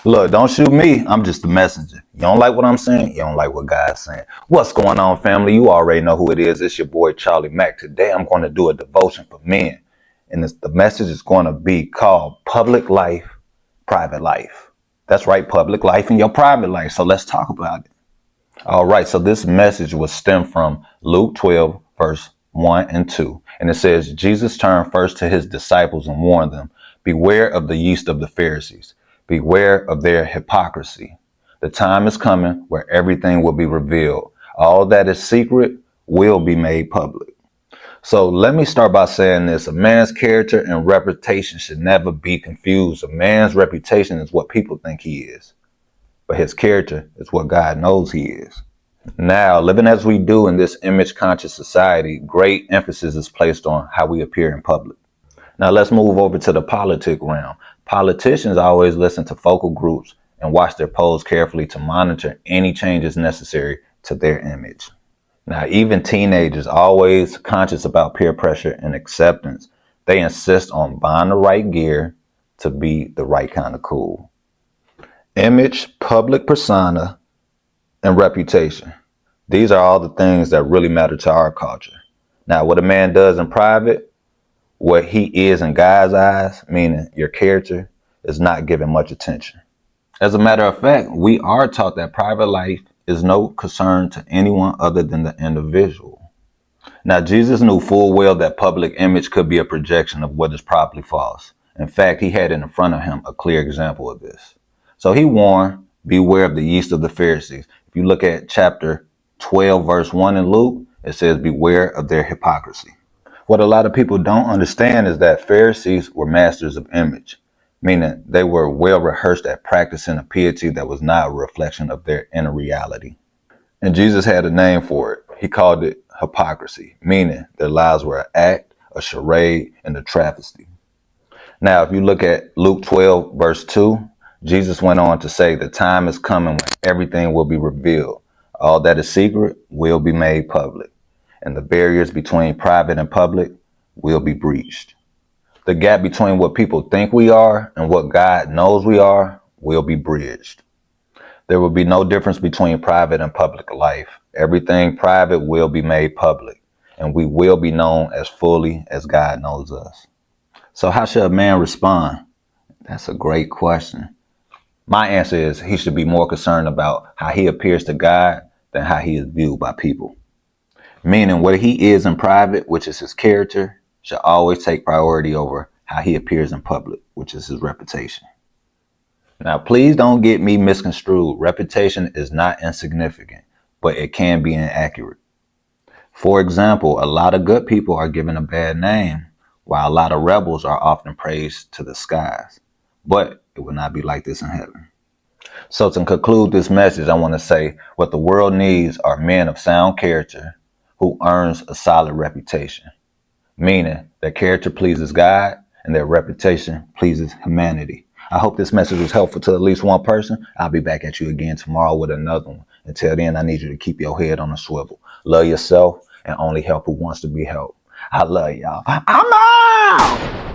Look, don't shoot me. I'm just the messenger. You don't like what I'm saying? You don't like what God's saying. What's going on, family? You already know who it is. It's your boy, Charlie Mack. Today, I'm going to do a devotion for men. And the message is going to be called Public Life, Private Life. That's right, public life and your private life. So let's talk about it. All right, so this message was stemmed from Luke 12, verse 1 and 2. And it says, Jesus turned first to his disciples and warned them, beware of the yeast of the Pharisees. Beware of their hypocrisy. The time is coming where everything will be revealed. All that is secret will be made public. So let me start by saying this. A man's character and reputation should never be confused. A man's reputation is what people think he is, but his character is what God knows he is. Now, living as we do in this image-conscious society, great emphasis is placed on how we appear in public. Now, let's move over to the politic realm. Politicians always listen to focal groups and watch their polls carefully to monitor any changes necessary to their image. Now, even teenagers always conscious about peer pressure and acceptance. They insist on buying the right gear to be the right kind of cool. Image, public persona, and reputation. These are all the things that really matter to our culture. Now, what a man does in private, what he is in God's eyes, meaning your character, is not given much attention. As a matter of fact, we are taught that private life is no concern to anyone other than the individual. Now, Jesus knew full well that public image could be a projection of what is probably false. In fact, he had in front of him a clear example of this. So he warned, beware of the yeast of the Pharisees. If you look at chapter 12, verse 1 in Luke, it says, beware of their hypocrisy. What a lot of people don't understand is that Pharisees were masters of image, meaning they were well rehearsed at practicing a piety that was not a reflection of their inner reality. And Jesus had a name for it. He called it hypocrisy, meaning their lives were an act, a charade, and a travesty. Now, if you look at Luke 12, verse 2, Jesus went on to say, the time is coming when everything will be revealed. All that is secret will be made public, and the barriers between private and public will be breached. The gap between what people think we are and what God knows we are will be bridged. There will be no difference between private and public life. Everything private will be made public, and we will be known as fully as God knows us. So how should a man respond? That's a great question. My answer is he should be more concerned about how he appears to God than how he is viewed by people. Meaning what he is in private, which is his character, should always take priority over how he appears in public, which is his reputation. Now, please don't get me misconstrued. Reputation is not insignificant, but it can be inaccurate. For example, a lot of good people are given a bad name, while a lot of rebels are often praised to the skies. But it will not be like this in heaven. So to conclude this message, I want to say what the world needs are men of sound character who earns a solid reputation, meaning their character pleases God and their reputation pleases humanity. I hope this message was helpful to at least one person. I'll be back at you again tomorrow with another one. Until then, I need you to keep your head on a swivel. Love yourself and only help who wants to be helped. I love y'all. I'm out!